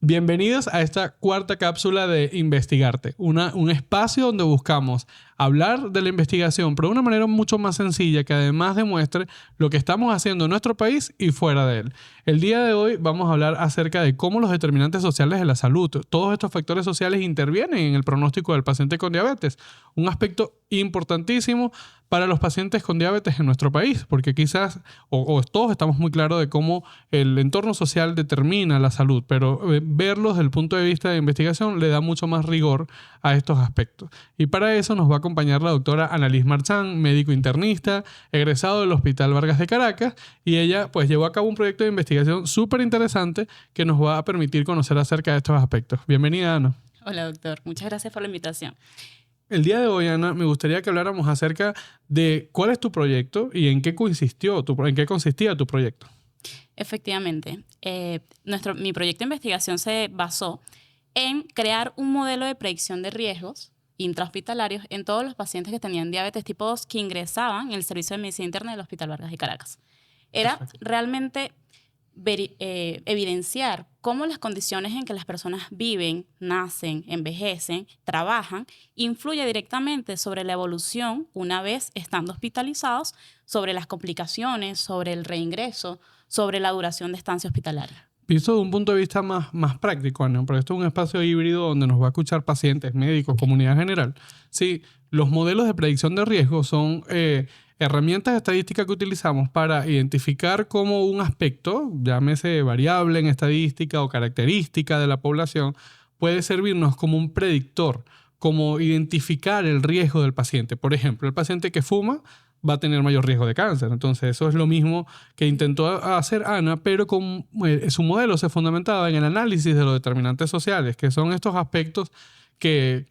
Bienvenidos a esta cuarta cápsula de Investigarte, un espacio donde buscamos hablar de la investigación, pero de una manera mucho más sencilla que además demuestre lo que estamos haciendo en nuestro país y fuera de él. El día de hoy vamos a hablar acerca de cómo los determinantes sociales de la salud, todos estos factores sociales intervienen en el pronóstico del paciente con diabetes, un aspecto importantísimo para los pacientes con diabetes en nuestro país, porque quizás, o todos estamos muy claros de cómo el entorno social determina la salud, pero verlos desde el punto de vista de investigación le da mucho más rigor a estos aspectos. Y para eso nos va a acompañar la doctora Annalise Marchán, médico internista, egresado del Hospital Vargas de Caracas, y ella pues llevó a cabo un proyecto de investigación súper interesante que nos va a permitir conocer acerca de estos aspectos. Bienvenida, Ana. Hola, doctor. Muchas gracias por la invitación. El día de hoy, Ana, me gustaría que habláramos acerca de cuál es tu proyecto y en qué consistía tu proyecto. Efectivamente, mi proyecto de investigación se basó en crear un modelo de predicción de riesgos intrahospitalarios en todos los pacientes que tenían diabetes tipo 2 que ingresaban en el servicio de medicina interna del Hospital Vargas de Caracas. Era realmente evidenciar cómo las condiciones en que las personas viven, nacen, envejecen, trabajan, influye directamente sobre la evolución una vez estando hospitalizados, sobre las complicaciones, sobre el reingreso, sobre la duración de estancia hospitalaria. Visto de un punto de vista más práctico, Ana, porque esto es un espacio híbrido donde nos va a escuchar pacientes, médicos, comunidad general. Sí, los modelos de predicción de riesgo son herramientas estadísticas que utilizamos para identificar cómo un aspecto, llámese variable en estadística o característica de la población, puede servirnos como un predictor, como identificar el riesgo del paciente. Por ejemplo, el paciente que fuma va a tener mayor riesgo de cáncer. Entonces, eso es lo mismo que intentó hacer Ana, pero su modelo se fundamentaba en el análisis de los determinantes sociales, que son estos aspectos que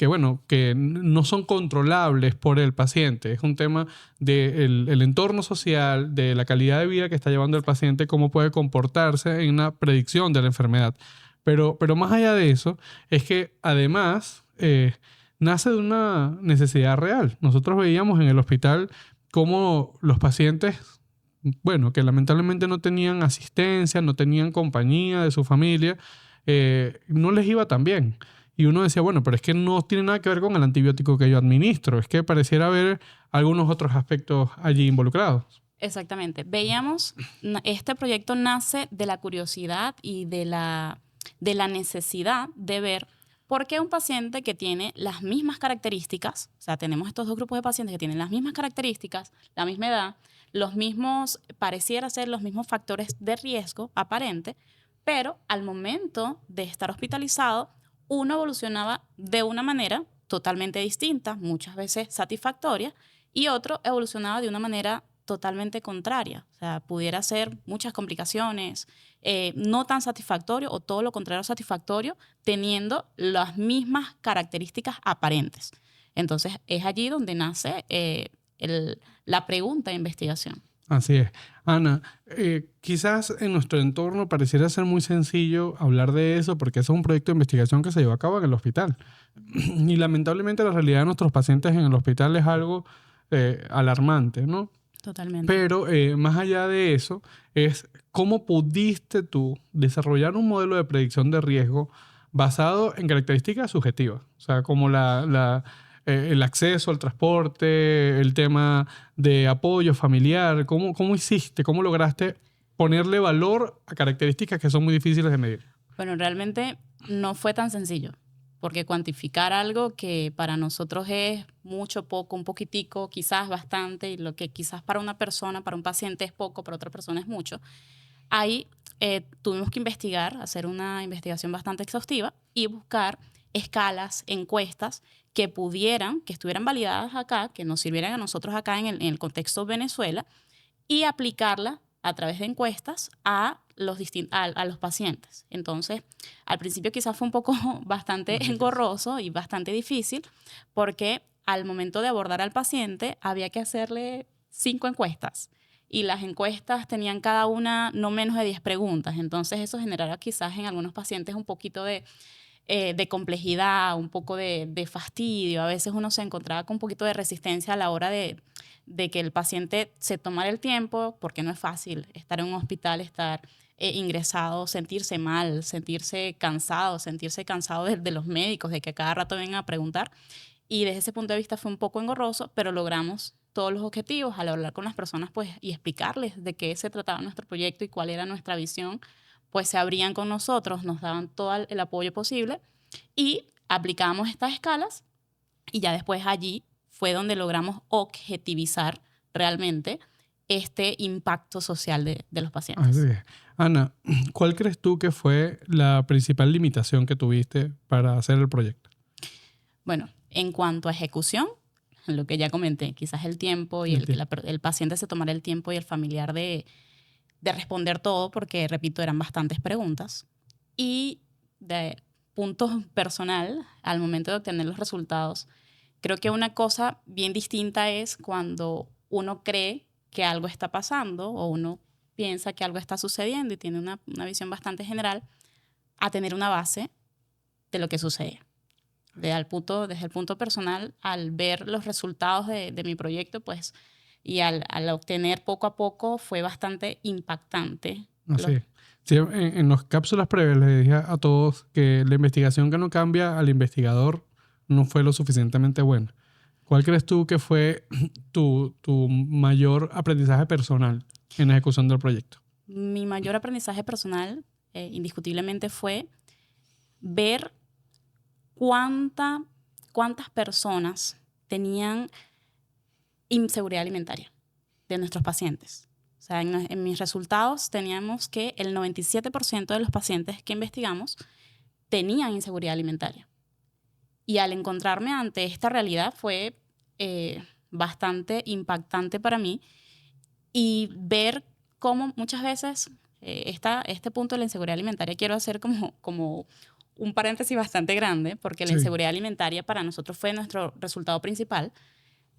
no son controlables por el paciente. Es un tema del entorno social, de la calidad de vida que está llevando el paciente, cómo puede comportarse en una predicción de la enfermedad. Pero más allá de eso, es que además nace de una necesidad real. Nosotros veíamos en el hospital cómo los pacientes, que lamentablemente no tenían asistencia, no tenían compañía de su familia, no les iba tan bien. Y uno decía, pero es que no tiene nada que ver con el antibiótico que yo administro, es que pareciera haber algunos otros aspectos allí involucrados. Exactamente. Veíamos, este proyecto nace de la curiosidad y de la necesidad de ver por qué un paciente que tiene las mismas características, o sea, tenemos estos dos grupos de pacientes que tienen las mismas características, la misma edad, pareciera ser los mismos factores de riesgo aparente, pero al momento de estar hospitalizado, uno evolucionaba de una manera totalmente distinta, muchas veces satisfactoria, y otro evolucionaba de una manera totalmente contraria. O sea, pudiera ser muchas complicaciones, no tan satisfactorio o todo lo contrario satisfactorio, teniendo las mismas características aparentes. Entonces, es allí donde nace la pregunta de investigación. Así es. Ana, quizás en nuestro entorno pareciera ser muy sencillo hablar de eso porque es un proyecto de investigación que se llevó a cabo en el hospital. Y lamentablemente la realidad de nuestros pacientes en el hospital es algo alarmante, ¿no? Totalmente. Pero más allá de eso, es cómo pudiste tú desarrollar un modelo de predicción de riesgo basado en características subjetivas. O sea, como el acceso al transporte, el tema de apoyo familiar. ¿Cómo hiciste? ¿Cómo lograste ponerle valor a características que son muy difíciles de medir? Bueno, realmente no fue tan sencillo, porque cuantificar algo que para nosotros es mucho, poco, un poquitico, quizás bastante, y lo que quizás para una persona, para un paciente es poco, para otra persona es mucho, ahí tuvimos que hacer una investigación bastante exhaustiva y buscar escalas, encuestas que estuvieran validadas acá, que nos sirvieran a nosotros acá en el contexto Venezuela y aplicarla a través de encuestas a los pacientes. Entonces, al principio quizás fue un poco bastante engorroso y bastante difícil porque al momento de abordar al paciente había que hacerle 5 encuestas y las encuestas tenían cada una no menos de 10 preguntas. Entonces, eso generaba quizás en algunos pacientes un poquito de complejidad, un poco de fastidio. A veces uno se encontraba con un poquito de resistencia a la hora de que el paciente se tomara el tiempo, porque no es fácil estar en un hospital, estar ingresado sentirse mal, sentirse cansado de los médicos, de que a cada rato vengan a preguntar. Y desde ese punto de vista fue un poco engorroso, pero logramos todos los objetivos al hablar con las personas pues, y explicarles de qué se trataba nuestro proyecto y cuál era nuestra visión. Pues se abrían con nosotros, nos daban todo el apoyo posible y aplicábamos estas escalas y ya después allí fue donde logramos objetivizar realmente este impacto social de los pacientes. Así es. Ana, ¿cuál crees tú que fue la principal limitación que tuviste para hacer el proyecto? Bueno, en cuanto a ejecución, lo que ya comenté, quizás el tiempo y que el paciente se tomara el tiempo y el familiar de responder todo, porque, repito, eran bastantes preguntas. Y de punto personal, al momento de obtener los resultados, creo que una cosa bien distinta es cuando uno cree que algo está pasando o uno piensa que algo está sucediendo y tiene una visión bastante general, a tener una base de lo que sucede. Desde el punto personal, al ver los resultados de mi proyecto, pues, y al obtener poco a poco, fue bastante impactante. Así. Sí, en las cápsulas previas les dije a todos que la investigación que no cambia al investigador no fue lo suficientemente buena. ¿Cuál crees tú que fue tu mayor aprendizaje personal en la ejecución del proyecto? Mi mayor aprendizaje personal, indiscutiblemente, fue ver cuántas personas tenían inseguridad alimentaria de nuestros pacientes. O sea, en mis resultados teníamos que el 97% de los pacientes que investigamos tenían inseguridad alimentaria. Y al encontrarme ante esta realidad fue bastante impactante para mí y ver cómo muchas veces este punto de la inseguridad alimentaria, quiero hacer como un paréntesis bastante grande, porque la inseguridad alimentaria para nosotros fue nuestro resultado principal,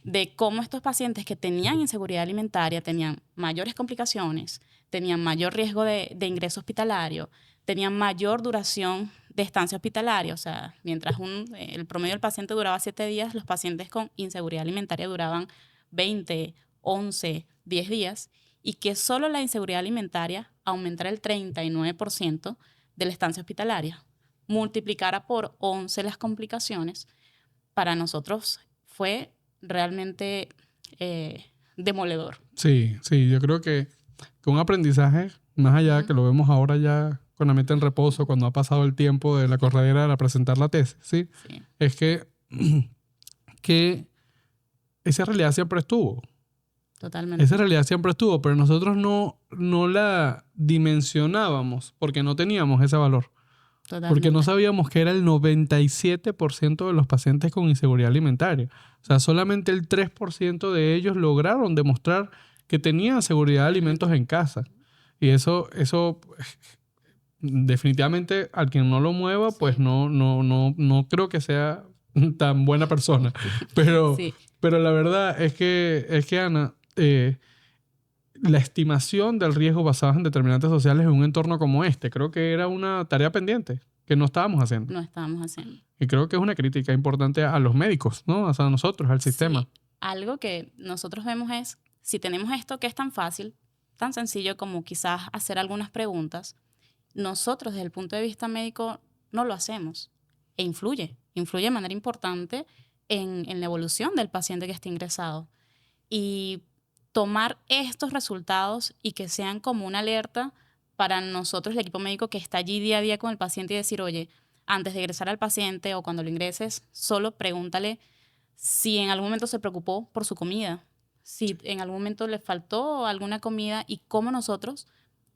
de cómo estos pacientes que tenían inseguridad alimentaria tenían mayores complicaciones, tenían mayor riesgo de ingreso hospitalario, tenían mayor duración de estancia hospitalaria. O sea, mientras el promedio del paciente duraba 7 días, los pacientes con inseguridad alimentaria duraban 20, 11, 10 días, y que solo la inseguridad alimentaria aumentara el 39% de la estancia hospitalaria, multiplicara por 11 las complicaciones. Para nosotros fue realmente demoledor. Sí, yo creo que un aprendizaje, más allá que lo vemos ahora ya con la mente en reposo, cuando ha pasado el tiempo de la corredera para presentar la tesis, ¿sí? Es que esa realidad siempre estuvo. Totalmente. Esa realidad siempre estuvo, pero nosotros no la dimensionábamos porque no teníamos ese valor. Totalmente. Porque no sabíamos que era el 97% de los pacientes con inseguridad alimentaria. O sea, solamente el 3% de ellos lograron demostrar que tenían seguridad de alimentos en casa. Y eso definitivamente, al quien no lo mueva, pues no creo que sea tan buena persona. Pero, pero la verdad es que Ana, la estimación del riesgo basada en determinantes sociales en un entorno como este, creo que era una tarea pendiente que no estábamos haciendo. No estábamos haciendo. Y creo que es una crítica importante a los médicos, ¿no? O sea, a nosotros, al sistema. Sí. Algo que nosotros vemos es, si tenemos esto que es tan fácil, tan sencillo como quizás hacer algunas preguntas, nosotros desde el punto de vista médico no lo hacemos. E influye de manera importante en la evolución del paciente que esté ingresado. Y tomar estos resultados y que sean como una alerta para nosotros, el equipo médico que está allí día a día con el paciente, y decir, oye, antes de ingresar al paciente o cuando lo ingreses, solo pregúntale si en algún momento se preocupó por su comida, si en algún momento le faltó alguna comida, y cómo nosotros,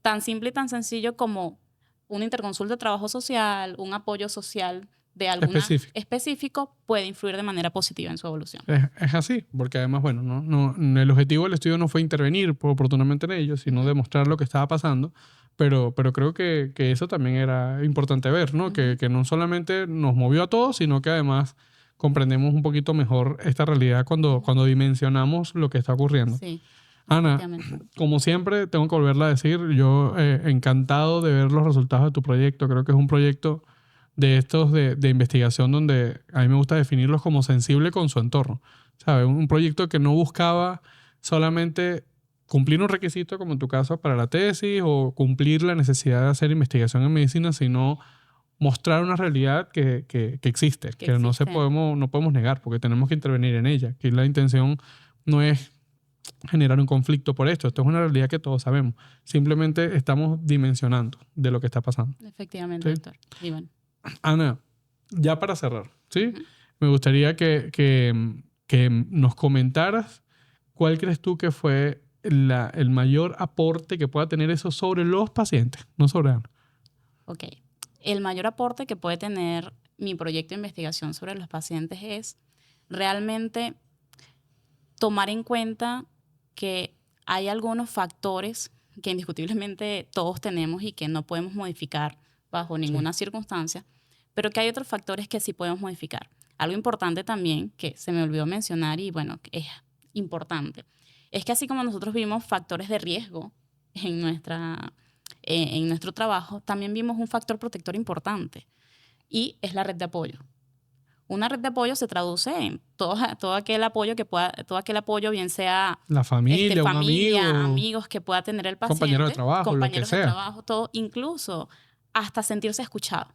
tan simple y tan sencillo como una interconsulta de trabajo social, un apoyo social de alguna específico, puede influir de manera positiva en su evolución. Es así, porque además, bueno, el objetivo del estudio no fue intervenir oportunamente en ellos, sino demostrar lo que estaba pasando, pero creo que eso también era importante ver, ¿no? Que no solamente nos movió a todos, sino que además comprendemos un poquito mejor esta realidad cuando dimensionamos lo que está ocurriendo. Sí. Ana, como siempre, tengo que volverla a decir, yo encantado de ver los resultados de tu proyecto. Creo que es un proyecto de estos de investigación donde a mí me gusta definirlos como sensible con su entorno. ¿Sabes? Un proyecto que no buscaba solamente cumplir un requisito, como en tu caso, para la tesis, o cumplir la necesidad de hacer investigación en medicina, sino mostrar una realidad que existe, que no podemos negar, porque tenemos que intervenir en ella. Aquí la intención no es generar un conflicto por esto. Esto es una realidad que todos sabemos. Simplemente estamos dimensionando de lo que está pasando. Efectivamente, ¿Sí? doctor. Y bueno. Ana, ya para cerrar, ¿sí? Me gustaría que nos comentaras cuál crees tú que fue el mayor aporte que pueda tener eso sobre los pacientes, no sobre Ana. Ok. El mayor aporte que puede tener mi proyecto de investigación sobre los pacientes es realmente tomar en cuenta que hay algunos factores que indiscutiblemente todos tenemos y que no podemos modificar bajo ninguna circunstancia, pero que hay otros factores que sí podemos modificar. Algo importante también que se me olvidó mencionar y bueno, es importante, es que así como nosotros vimos factores de riesgo en nuestro trabajo, también vimos un factor protector importante y es la red de apoyo. Una red de apoyo se traduce en todo aquel apoyo, bien sea la familia, un amigo, amigos que pueda tener el paciente, compañero de trabajo, compañeros lo que de sea. trabajo, todo, incluso hasta sentirse escuchado.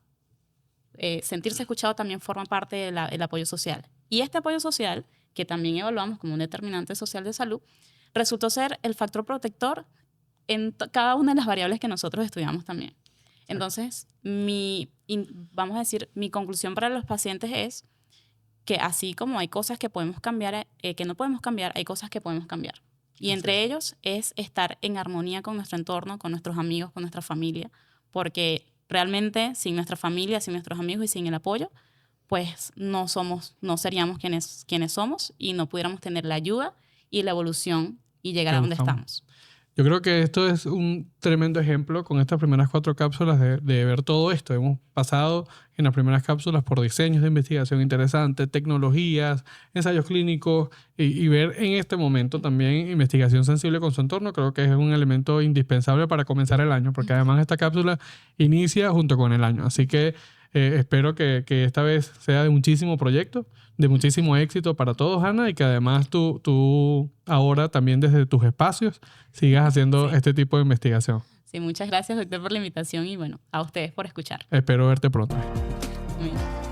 Sentirse escuchado también forma parte del apoyo social. Y este apoyo social, que también evaluamos como un determinante social de salud, resultó ser el factor protector en cada una de las variables que nosotros estudiamos también. Entonces, mi conclusión para los pacientes es que así como hay cosas que podemos cambiar, que no podemos cambiar, hay cosas que podemos cambiar. Y entre ellos es estar en armonía con nuestro entorno, con nuestros amigos, con nuestra familia, porque realmente sin nuestra familia, sin nuestros amigos y sin el apoyo, pues no seríamos quienes somos y no pudiéramos tener la ayuda y la evolución y llegar a donde estamos. Yo creo que esto es un tremendo ejemplo con estas primeras 4 cápsulas de ver todo esto. Hemos pasado en las primeras cápsulas por diseños de investigación interesantes, tecnologías, ensayos clínicos y ver en este momento también investigación sensible con su entorno. Creo que es un elemento indispensable para comenzar el año, porque además esta cápsula inicia junto con el año. Así que espero que esta vez sea de muchísimo proyecto, de muchísimo éxito para todos, Ana, y que además tú ahora también desde tus espacios sigas haciendo este tipo de investigación. Sí, muchas gracias, doctor, por la invitación y bueno, a ustedes por escuchar. Espero verte pronto. Muy bien.